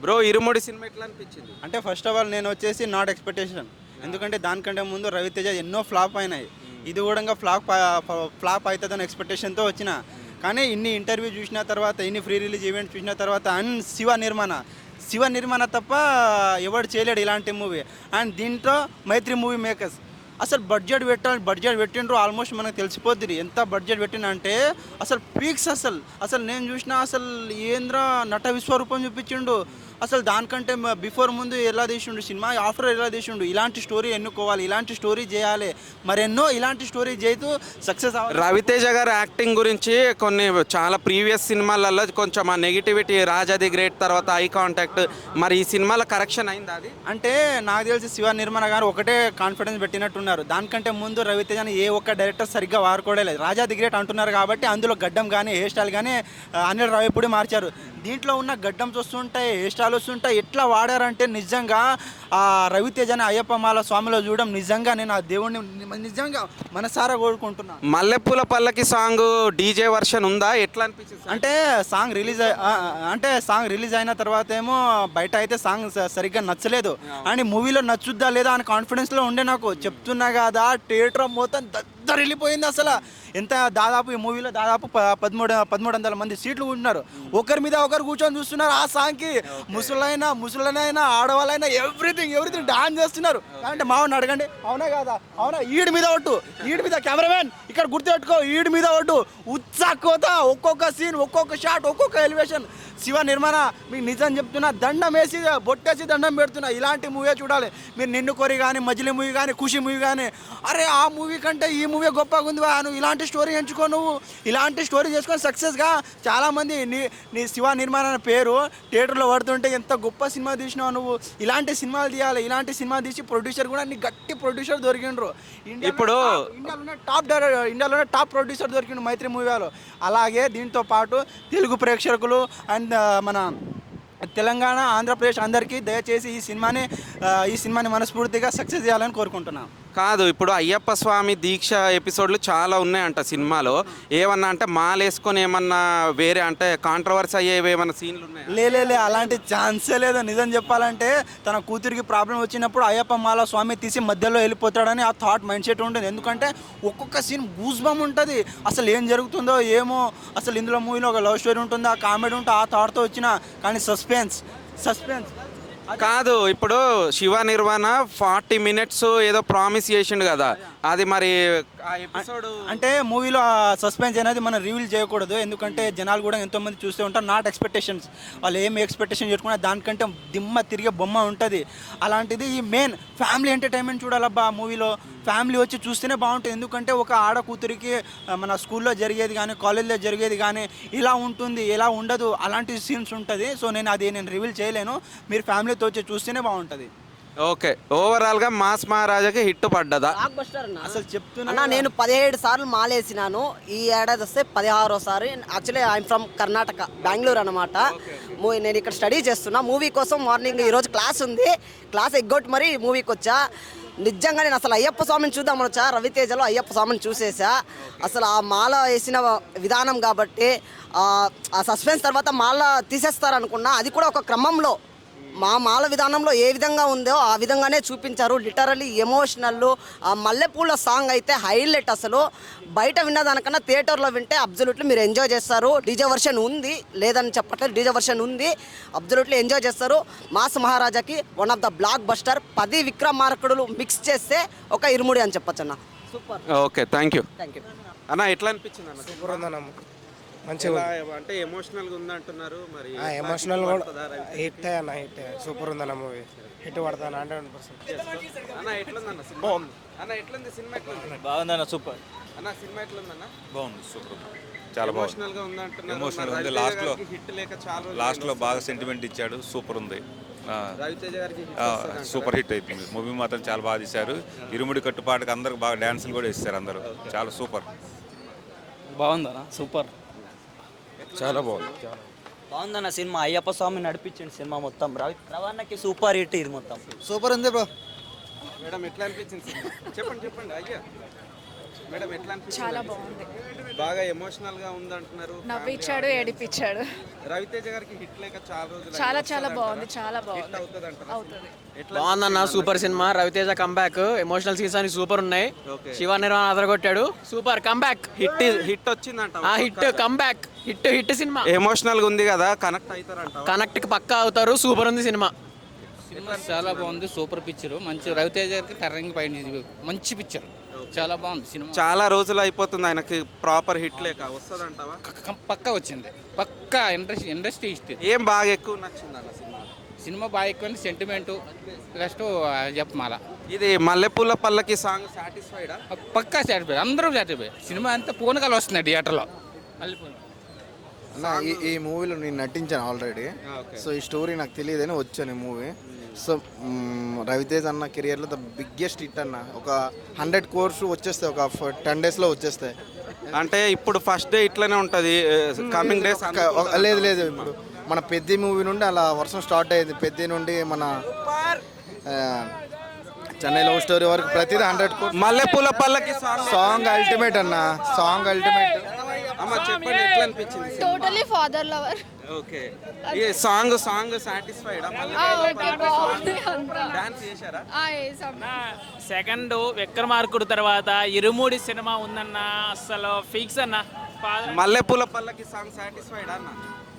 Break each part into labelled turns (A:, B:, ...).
A: Bro ఇరుముడి cinema ఎట్లా అనిపించింది?
B: అంటే ఫస్ట్ ఆఫ్ ఆల్ నేను వచ్చేసి నాట్ ఎక్స్పెక్టేషన్, ఎందుకంటే దానికంటే ముందు రవితేజ ఎన్నో ఫ్లాప్ అయినాయి. ఇది కూడా ఫ్లాప్ అవుతుందని ఎక్స్పెక్టేషన్తో వచ్చిన. కానీ ఇన్ని ఇంటర్వ్యూ చూసిన తర్వాత, ఇన్ని ఫ్రీ రిలీజ్ ఈవెంట్ చూసిన తర్వాత, అండ్ శివ నిర్మాణ తప్ప ఎవడు చేయలేడు ఇలాంటి మూవీ. అండ్ దీంట్లో మైత్రి మూవీ మేకర్స్ అసలు బడ్జెట్ పెట్టిండ్రు. ఆల్మోస్ట్ మనకు తెలిసిపోద్ది ఎంత బడ్జెట్ పెట్టినంటే అసలు పీక్స్. అసలు నేను చూసిన అసలు ఏంద్ర నట విశ్వరూపం చూపించిండు. అసలు దానికంటే బిఫోర్ ముందు ఎలా తీసిండు సినిమా, ఆఫ్టర్ ఎలా తీసిండు. ఇలాంటి స్టోరీ ఎన్నుకోవాలి, ఇలాంటి స్టోరీ చేయాలి, మరెన్నో ఇలాంటి స్టోరీ చేస్తూ సక్సెస్ అవ్వాలి.
A: రవితేజ గారి యాక్టింగ్ గురించి కొన్ని చాలా ప్రీవియస్ సినిమాలలో కొంచెం ఆ నెగిటివిటీ, రాజా ది గ్రేట్ తర్వాత ఐ కాంటాక్ట్, మరి ఈ సినిమాలో కరెక్షన్ అయిందా అది?
B: అంటే నాకు తెలిసి శివ నిర్మాణ గారు ఒకటే కాన్ఫిడెన్స్ పెట్టినట్టున్నారు. దానికంటే ముందు రవితేజని ఏ ఒక్క డైరెక్టర్ సరిగ్గా వాడుకోవడలేదు. రాజా ది గ్రేట్ అంటున్నారు కాబట్టి అందులో గడ్డం కానీ హెయిర్ స్టైల్ కానీ అనిల్ రావిపూడి మార్చారు. దీంట్లో ఉన్న గడ్డం చూస్తుంటాయి, హెయిర్ స్టైల్ వస్తుంటాయి. ఎట్లా వాడారంటే నిజంగా ఆ రవితేజని అయ్యప్ప మాల స్వామిలో చూడడం నిజంగా నేను ఆ దేవుడిని నిజంగా మనసారా కోరుకుంటున్నాను.
A: మల్లెపూల పల్లకి సాంగ్ డీజే వర్షన్ ఉందా? ఎట్లా అనిపించింది?
B: అంటే సాంగ్ రిలీజ్ అయిన తర్వాత ఏమో బయట అయితే సాంగ్ సరిగ్గా నచ్చలేదు, అని మూవీలో నచ్చుద్దా లేదా అని కాన్ఫిడెన్స్లో ఉండే. నాకు చెప్తున్నా కదా, థియేటర్ మొత్తం దద్దరిల్లిపోయింది. అసలు ఎంత దాదాపు ఈ మూవీలో దాదాపు 1300 మంది సీట్లు ఉంటున్నారు. ఒకరి మీద ఒకరు కూర్చొని చూస్తున్నారు ఆ సాంగ్కి. ముసలైనా ఆడవాళ్ళైనా ఎవ్రీథింగ్ డాన్స్ చేస్తున్నారు. అంటే మావాడిని అడగండి, అవునా కాదా? అవునా? ఈడి మీద కెమెరామెన్ ఇక్కడ గుర్తుపెట్టుకో, ఈడి మీద ఒట్టు. ఉత్సాహత ఒక్కొక్క సీన్, ఒక్కొక్క షాట్, ఒక్కొక్క ఎలివేషన్. శివ నిర్మాణ మీకు నిజం చెప్తున్నా, దండం వేసి బొట్టేసి దండం పెడుతున్నా. ఇలాంటి మూవీ చూడాలి మీరు. నిన్ను కొరి కానీ, మజిలీ మూవీ కానీ, ఖుషి మూవీ కానీ, అరే ఆ మూవీ కంటే ఈ మూవీ గొప్పగా ఉంది. నువ్వు ఇలాంటి స్టోరీ ఎంచుకో, నువ్వు ఇలాంటి స్టోరీ చేసుకొని సక్సెస్గా. చాలామంది నీ శివ నిర్మాణ పేరు థియేటర్లో పడుతుంటే ఎంత గొప్ప సినిమా తీసినావు నువ్వు, ఇలాంటి సినిమాలు తీయాలి. ఇలాంటి సినిమా తీసి ప్రొడ్యూసర్ కూడా నీ గట్టి ప్రొడ్యూసర్ దొరికిండ్రు.
A: ఇప్పుడు
B: ఇండియాలోనే టాప్ ప్రొడ్యూసర్ దొరికిండు మైత్రి మూవీలో. అలాగే దీంతో పాటు తెలుగు ప్రేక్షకులు అండ్ మన తెలంగాణ, ఆంధ్రప్రదేశ్ అందరికీ దయచేసి ఈ సినిమాని మనస్ఫూర్తిగా సక్సెస్ చేయాలని కోరుకుంటున్నాను.
A: కాదు, ఇప్పుడు అయ్యప్ప స్వామి దీక్ష ఎపిసోడ్లు చాలా ఉన్నాయంట సినిమాలో. ఏమన్నా అంటే మాలేసుకొని ఏమన్నా వేరే అంటే కాంట్రవర్సీ అయ్యేవి ఏమన్నా సీన్లు ఉన్నాయి?
B: లే అలాంటి ఛాన్సే లేదు. నిజం చెప్పాలంటే తన కూతురికి ప్రాబ్లం వచ్చినప్పుడు అయ్యప్ప మాల స్వామి తీసి మధ్యలో వెళ్ళిపోతాడని ఆ థాట్ మైండ్ సెట్ ఉంటుంది. ఎందుకంటే ఒక్కొక్క సీన్ గూస్బమ్ ఉంటుంది. అసలు ఏం జరుగుతుందో ఏమో. అసలు ఇందులో మూవీలో ఒక లవ్ స్టోరీ ఉంటుంది, ఆ కామెడీ ఉంటుంది, ఆ థాట్తో వచ్చిన. కానీ సస్పెన్స్
A: కాదు. ఇప్పుడు శివ నిర్వాణ 40 మినిట్స్ ఏదో ప్రామిస్ చేసిండు కదా, అది మరి ఆ ఎపిసోడ్
B: అంటే మూవీలో సస్పెన్స్ అనేది మనం రివీల్ చేయకూడదు. ఎందుకంటే జనాలు కూడా ఎంతోమంది చూస్తూ ఉంటారు. నాట్ ఎక్స్పెక్టేషన్స్, వాళ్ళు ఏమి ఎక్స్పెక్టేషన్ చేసుకున్నా దానికంటే దిమ్మ తిరిగే బొమ్మ ఉంటుంది. అలాంటిది ఈ మెయిన్ ఫ్యామిలీ ఎంటర్టైన్మెంట్ చూడాలబ్బా. మూవీలో ఫ్యామిలీ వచ్చి చూస్తేనే బాగుంటుంది. ఎందుకంటే ఒక ఆడ కూతురికి మన స్కూల్లో జరిగేది కానీ, కాలేజ్లో జరిగేది కానీ ఇలా ఉంటుంది, ఇలా ఉండదు, అలాంటి సీన్స్ ఉంటుంది. సో నేను రివీల్ చేయలేను. మీరు ఫ్యామిలీతో వచ్చి చూస్తేనే బాగుంటుంది.
A: ఓకే, ఓవరాల్గా మాస్ మహారాజాకి హిట్ పడ్డదా?
B: అసలు చెప్తున్నా,
C: నేను 17 సార్లు మాలేసినాను. ఈ ఏడాది వస్తే 16సారి. Actually I'm from Karnataka, Bengaluru అనమాట. నేను ఇక్కడ స్టడీ చేస్తున్నా. మూవీ కోసం మార్నింగ్ ఈరోజు క్లాస్ ఉంది, క్లాస్ ఎగ్గొట్టి మరి మూవీకి వచ్చా. నిజంగా నేను అసలు అయ్యప్ప స్వామిని చూద్దామని వచ్చా. రవితేజలో అయ్యప్ప స్వామిని చూసేసా. అసలు ఆ మాల వేసిన విధానం కాబట్టి ఆ సస్పెన్స్ తర్వాత మాల తీసేస్తారనుకున్నా. అది కూడా ఒక క్రమంలో మాల విధానంలో ఏ విధంగా ఉందో ఆ విధంగానే చూపించారు. Literally emotional. ఆ మల్లెపూల సాంగ్ అయితే హైలైట్. అసలు బయట విన్నదానికన్నా థియేటర్లో వింటే అబ్జల్యూట్లీ మీరు ఎంజాయ్ చేస్తారు. డీజే వర్షన్ ఉంది, లేదని చెప్పట్లేదు, డీజే వర్షన్ ఉంది, అబ్జల్యూట్లీ ఎంజాయ్ చేస్తారు. మాస్ మహారాజాకి one of the blockbuster. 10 విక్రమార్కుడులు మిక్స్ చేస్తే ఒక ఇరుముడి అని చెప్పచ్చు అన్న. సూపర్.
A: ఓకే, థ్యాంక్ యూ అన్న. ఎట్లా అనిపించింది అన్న?
D: సూపర్ ఉందన్న, మంచిగా
A: అంటే ఎమోషనల్గా ఉంది అంటున్నారు. మరి
D: ఎమోషనల్ కూడా హిట్ అన్న, హిట్ సూపర్ ఉందన్న మూవీ. హిట్ పడతాను 100%.
A: అన్న ఎట్లుందన్న సినిమా? అన్న ఎట్లుంది సినిమా? ఎట్లుంది?
E: బాగుందన్న, సూపర్
A: అన్న సినిమా ఎట్లుందన్న?
E: బాగుంది, సూపర్ చాలా బాగుంది.
A: ఎమోషనల్గా ఉంది అంటున్నారు.
E: ఎమోషనల్ ఉంది. లాస్ట్లో బాగా సెంటిమెంట్ ఇచ్చాడు, సూపర్ ఉంది.
A: రవితేజ గారికి
E: సూపర్ హిట్ అయిపోయింది మూవీ. మాత్రం చాలా బాగా తీశారు. ఇరుముడి కట్టుపాటుకి అందరికి బాగా డ్యాన్సులు కూడా ఇస్తారు అందరూ. చాలా సూపర్.
F: బాగుందన్న, సూపర్,
D: చాలా బాగుంది.
F: బాగుందన్న సినిమా. అయ్యప్ప స్వామి నడిపించింది సినిమా మొత్తం. రవాణాకి సూపర్ హిట్ ఇది మొత్తం.
D: సూపర్ ఉంది బ్రో.
A: మేడం ఎట్లా అనిపించింది సినిమా? చెప్పండి అయ్యా. మేడం ఎట్లా అనిపించింది?
G: చాలా బాగుంది.
A: బాగా ఎమోషనల్ గా ఉంది అంటున్నారు.
G: నవ్విచ్చాడు, ఏడిపించాడు.
A: రవితేజ గారికి హిట్ లేక చాలా రోజులు
G: చాలా బాగుంది, చాలా బాగుంది.
A: అవుతుంది అంటారు.
G: అవుతుంది.
H: బాగుందన్న, super cinema. Ravi Teja comeback, emotional scenes అని సూపర్ ఉన్నాయి. శివ నిర్మాణ అదరగొట్టాడు, సూపర్ కంబ్యాక్.
A: హిట్ వచ్చిందంట.
H: Hit comeback, hit cinema.
A: Emotional గా ఉంది కదా, కనెక్ట్ అవుతారంట.
H: కనెక్ట్ కి పక్కా అవుతారు. సూపర్ ఉంది సినిమా.
I: చాలా బాగుంది, సూపర్ పిక్చర్. మంచి రవితేజ గారికి టర్నింగ్ పాయింట్, మంచి పిక్చర్, చాలా బాగుంది సినిమా.
A: చాలా రోజులు అయిపోతుంది ఆయనకి ప్రాపర్ హిట్ లేక, వస్తుందంటావా?
I: పక్కా వచ్చింది, పక్కా ఇండస్ట్రీ హిట్.
A: ఏం బాగా ఎక్కువ నచ్చింది అన్న సినిమా?
I: సినిమా బాగా ఎక్కువ సెంటిమెంటు నెక్స్ట్ చెప్పమాల.
A: ఇది మల్లెపూల పల్లకి సాంగ్ సాటిస్ఫైడా?
I: పక్కా సాటిస్ఫై, అందరూ సాటిస్ఫై. సినిమా అంతా పూనకాలు వస్తున్నాయి థియేటర్లో. మళ్ళీ
J: అన్న ఈ మూవీలో నేను నటించాను ఆల్రెడీ. సో ఈ స్టోరీ నాకు తెలియదని వచ్చాను ఈ మూవీ. సో రవితేజ్ అన్న కెరియర్లో ద బిగ్గెస్ట్ హిట్ అన్న. ఒక 100 crores వచ్చేస్తాయి, ఒక 10 daysలో వచ్చేస్తాయి.
A: అంటే ఇప్పుడు ఫస్ట్ డే ఇట్లనే ఉంటుంది, కమింగ్ డేస్
J: లేదు ఇప్పుడు మన పెద్ద మూవీ నుండి అలా వర్షం స్టార్ట్ అయ్యింది. పెద్ద నుండి మన చెన్నై లవ్ స్టోరీ వరకు ప్రతిదీ 100 crores.
A: మల్లెపూల పల్లకి
J: సాంగ్ అల్టిమేట్ అన్న, సాంగ్ అల్టిమేట్.
A: అమ్మ చెప్పండి ఎట్లా అనిపించింది?
G: Totally father lover.
A: ఓకే, ఈ సాంగ్ సాటిస్ఫైడా? డాన్స్ చేశారా?
K: సెకండ్ విక్రమార్కుడు తర్వాత ఇరుముడి సినిమా ఉందన్న, అసలు ఫిక్స్ అన్న.
A: మల్లెపూల పల్లకి సాంగ్ సాటిస్ఫైడా అన్న?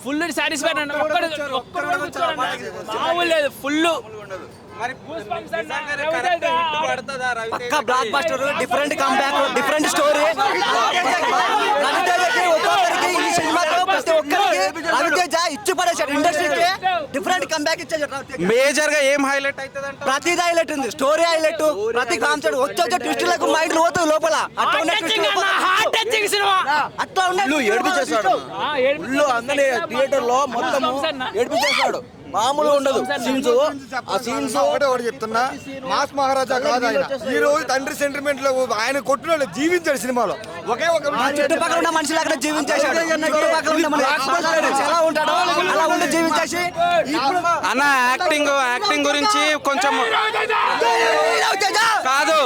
K: ఫుల్ సాటిస్ఫైడ్ అన్న. మామూలు లేదు, ఫుల్.
A: మరి
C: పక్కా blockbuster, different comeback, different story. ఒక్కొక్కరికి ఈ సినిమాతో ప్రతి ఒక్కరికి రవితేజ ఇచ్చి పడేశాడు, ఇండస్ట్రీకి డిఫరెంట్ కంబ్యాక్ ఇచ్చేసాడు.
A: మేజర్ గా ఏం హైలైట్ అవుతుంది అంటే
C: ప్రతిది హైలైట్ ఉంది, స్టోరీ హైలైట్, ప్రతి కాన్సెప్ట్ వచ్చే ట్విస్టులకు మైండ్ పోతుంది లోపల. అట్లా
B: ఏడిపించేశాడు అందరి థియేటర్ లో మొత్తం ఏడిపించేశాడు. మామూలుగా ఉండదు సీన్స్. ఆ సీన్స్
J: ఒకటే చెప్తున్నా, మాస్ మహారాజా కాదు ఆయన. ఈ రోజు తండ్రి సెంటిమెంట్ లో ఆయన కొట్టిన జీవించాడు సినిమాలో. ఒకే ఒక
C: చుట్టుపక్కల ఉన్న మనుషులు అక్కడ జీవించేశాడు. చుట్టుపక్కల ఉన్న మనుషులు ఎలా ఉంటాడో అలా ఉండి జీవించేసి.
A: అన్న యాక్టింగ్ గురించి కొంచెం కాదు,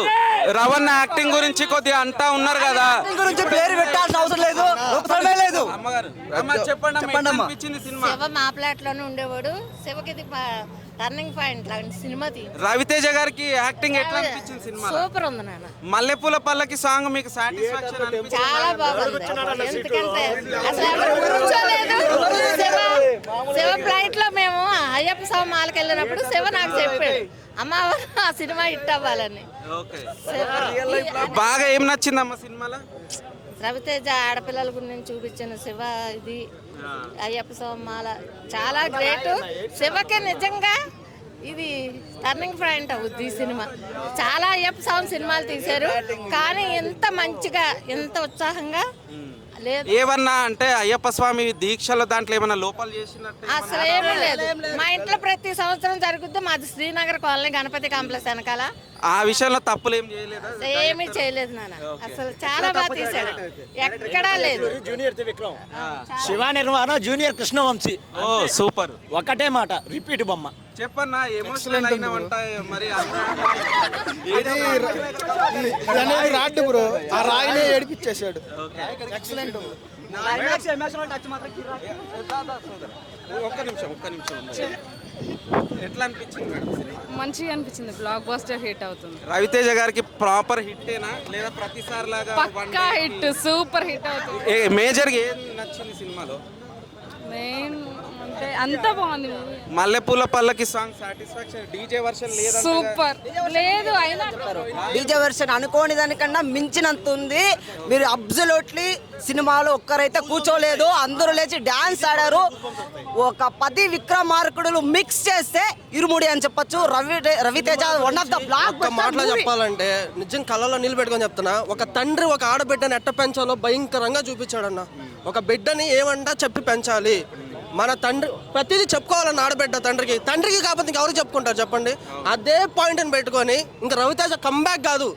A: రవణ యాక్టింగ్ గురించి కొద్దిగా అంటా ఉన్నారు కదా,
C: గురించి పేరు పెట్టాల్సిన అవసరం లేదు, అవసరమే లేదు.
A: చెప్పండి.
G: శివ మా ప్లాట్ లోనే ఉండేవాడు. శివకి ఇది టర్నింగ్ పాయింట్ లాంటి సినిమా.
A: రవితేజ గారికి యాక్టింగ్ ఎట్లా అనిపించింది సినిమా?
G: సూపర్ ఉంది నాన్న.
A: మల్లెపూల పల్లకి సాంగ్ మీకు సాటిస్ఫాక్షన్ అనిపించింది?
G: చాలా బాగుంది. ఎందుకంటే అసలు ఎవరు కూర్చోలేదు. శివ ఫ్లైట్ లో మేము అయ్యప్ప స్వామి మాలకి వెళ్ళినప్పుడు శివ నాకు చెప్పాడు, అమ్మ ఆ సినిమా హిట్ అవ్వాలని.
A: బాగా ఏం నచ్చిందమ్మా సినిమాలో?
G: రవితేజ ఆడపిల్లల గురించి చూపించిన శివ, ఇది అయ్యప్ప స్వామి మాల చాలా గ్రేట్. శివకే నిజంగా ఇది టర్నింగ్ పాయింట్ అవుద్ది ఈ సినిమా. చాలా అయ్యప్ప స్వామి సినిమాలు తీశారు, కానీ ఎంత మంచిగా, ఎంత ఉత్సాహంగా లేదు.
A: ఏమన్నా అంటే అయ్యప్ప స్వామి దీక్షలో దాంట్లో ఏమన్నా లోపాలు చేసినట్టు?
G: అసలు ఏమీ లేదు. మా ఇంట్లో ప్రతి సంవత్సరం జరుగుద్ది. మాది శ్రీనగర్ కాలనీ, గణపతి కాంప్లెక్స్ వెనకాల.
A: ఆ విషయంలో తప్పులు ఏం చేయలేదా?
G: ఏమీ చేయలేదు నాన్న, అసలు చాలా బాగా తీశాడు, ఎక్కడా లేదు.
B: శివ నిర్మాణ జూనియర్ కృష్ణవంశీ.
A: ఓ సూపర్.
B: ఒకటే మాట, రిపీట్ బొమ్మ.
A: చెప్పన్నా ఎమోషనల్ అయినావంట మరి?
J: రాడ్డు బ్రో, ఆ రాయినే ఏడిపించేశాడు.
B: ఎక్సలెంట్.
A: ఒక్క నిమిషం. ఎట్లా అనిపించింది మేడం సినిమా?
G: మంచిగా అనిపించింది, బ్లాక్ బస్టర్ హిట్ అవుతుంది.
A: రవితేజ గారికి ప్రాపర్ హిట్టేనా లేదా ప్రతిసారి లాగా?
G: పక్కా హిట్, సూపర్ హిట్ అవుతుంది.
A: మేజర్ గా ఏం నచ్చింది సినిమాలో?
G: మెయిన్ అంటే అంతా బాగుంది.
A: మల్లెపూల పల్లకి సాంగ్ సాటిస్ఫాక్షన్. డీజే వర్షన్ లేదా?
G: సూపర్ లేదు, అయినా
C: డీజే వెర్షన్ అనుకోని దానికన్నా మించినంత ఉంది. మీరు అబ్జల్యూట్లీ సినిమాలో ఒక్కరైతే కూర్చోలేదు, అందరూ లేచి డాన్స్ ఆడారు. ఒక 10 విక్రమార్కుడులు మిక్స్ చేస్తే ఇరుముడి అని చెప్పొచ్చు. Ravi Teja one of the block.
L: మాటలో చెప్పాలంటే నిజం కళ్ళలో నీళ్ళు పెట్టుకొని చెప్తున్నా, ఒక తండ్రి ఒక ఆడబిడ్డని ఎట్ట పెంచాలో భయంకరంగా చూపించాడన్న. ఒక బిడ్డని ఏమంటా చెప్పి పెంచాలి. మన తండ్రి ప్రతిదీ చెప్పుకోవాలన్న ఆడబిడ్డ తండ్రికి కాకపోతే ఇంకెవరు చెప్పుకుంటారు చెప్పండి. అదే పాయింట్ని పెట్టుకొని ఇంకా రవితేజ కంబ్యాక్ కాదు,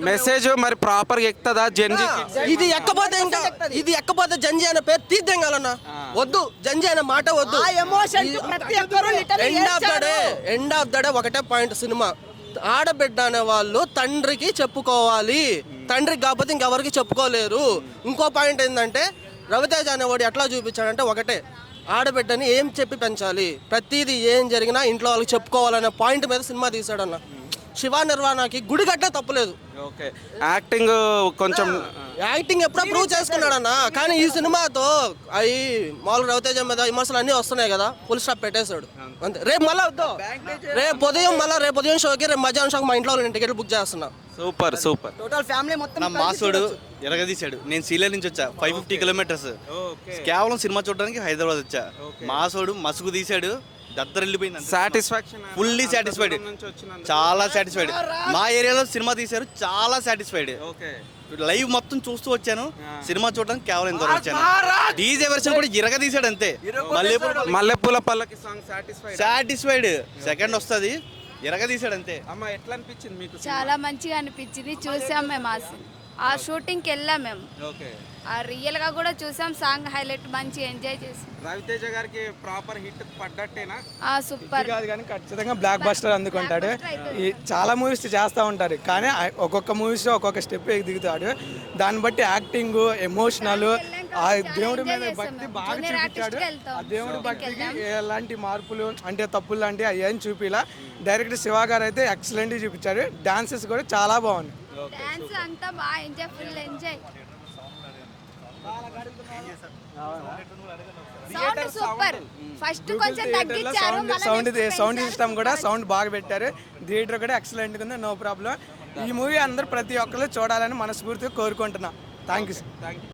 A: మెసేజ్ మరి ప్రాపర్ ఎక్కుతుందా జంజీ?
L: ఇది ఎక్కపోతే జంజీ అనే పేరు తీద్దాం కాలన్న. వద్దు, జంజీ అనే మాట వద్దు. ఎండ్ ఆఫ్ ద డే ఒకటే పాయింట్ సినిమా. ఆడబిడ్డ అనే వాళ్ళు తండ్రికి చెప్పుకోవాలి, తండ్రికి కాకపోతే ఇంకెవరికి చెప్పుకోలేరు. ఇంకో పాయింట్ ఏంటంటే రవితేజ అనేవాడు ఎట్లా చూపించాడంటే ఒకటే, ఆడబిడ్డని ఏం చెప్పి పెంచాలి, ప్రతిదీ ఏం జరిగినా ఇంట్లో వాళ్ళకి చెప్పుకోవాలనే పాయింట్ మీద సినిమా తీశాడన్న. శివ నిర్వాణకి గుడి కట్టే తప్పులేదు.
A: ఓకే, యాక్టింగ్ కొంచెం
L: యాక్టింగ్ ఎప్పుడో ప్రూవ్ చేసుకున్నాడన్న. కానీ ఈ సినిమాతో అవి మామూలు రవితేజ మీద విమర్శలు అన్నీ వస్తున్నాయి కదా, ఫుల్ స్టాప్ పెట్టేశాడు అంతే. రేపు మళ్ళీ వద్దాం, రేపు ఉదయం షోకి, రేపు మధ్యాహ్నం షోకి మా ఇంట్లో నేను టికెట్లు బుక్ చేస్తున్నా.
A: Super super.
C: టోటల్ ఫ్యామిలీ మొత్తం
M: నా మాసోడు ఎరగదీశాడు. నేను సీలే నుంచి వచ్చా, 550 కిలోమీటర్స్ కేవలం సినిమా చూడడానికి హైదరాబాద్ వచ్చా. మాసోడు మసుగు తీశాడు, దద్దరిల్లిపోయింది.
A: సాటిస్ఫాక్షన్,
M: ఫుల్లీ సాటిస్ఫైడ్, చాలా సాటిస్ఫైడ్. మా ఏరియాలో సినిమా తీశారు, చాలా సాటిస్ఫైడ్. లైవ్ మొత్తం చూస్తూ వచ్చాను, సినిమా చూడడానికి కేవలం ఇంత వచ్చాను. డీజే వెర్షన్ కూడా ఇరగ తీసాడు అంతే.
A: మల్లెపూల పల్లకి సాంగ్
M: సాటిస్ఫైడ్, సెకండ్ వస్తుంది, ఇరగ తీసాడు అంతే.
A: అమ్మ ఎట్లా అనిపించింది మీకు?
G: చాలా మంచిగా అనిపించింది, చూసాం మేము ఆ షూటింగ్కి వెళ్ళాం మేము.
A: ఓకే,
G: ఆ రియల్గా కూడా చూసాం, సాంగ్ హైలైట్ మంచి ఎంజాయ్ చేసాం.
A: రవితేజ గారికి ప్రాపర్ హిట్ పడ్డట్టేనా?
G: సూపర్
D: కాదు కానీ ఖచ్చితంగా బ్లాక్ బస్టర్ అందుకుంటాడు. ఈ చాలా మూవీస్ చేస్తూ ఉంటారు, కానీ ఒక్కొక్క మూవీస్లో ఒక్కొక్క స్టెప్ దిగుతాడు. దాన్ని బట్టి యాక్టింగ్, ఎమోషనల్, ఆ దేవుడి మీద భక్తి బాగా చూపించాడు. ఆ దేవుడి భక్తికి ఎలాంటి మార్పులు అంటే తప్పులు లాంటివి అయ్యాయని చూపిలా. డైరెక్టర్ శివ గారు అయితే ఎక్సలెంట్గా చూపించారు. డాన్సెస్ కూడా చాలా బాగున్నాయి.
G: డాన్స్ అంతా బాగా enjoy, full enjoy. Sound super. First కొంచెం తగ్గించారు,
D: సౌండ్ సిస్టమ్ కూడా సౌండ్ బాగా పెట్టారు. థియేటర్ కూడా ఎక్సలెంట్ ఉంది, నో ప్రాబ్లం. ఈ మూవీ అందరూ ప్రతి ఒక్కరు చూడాలని మనస్ఫూర్తిగా కోరుకుంటున్నా. Thank you.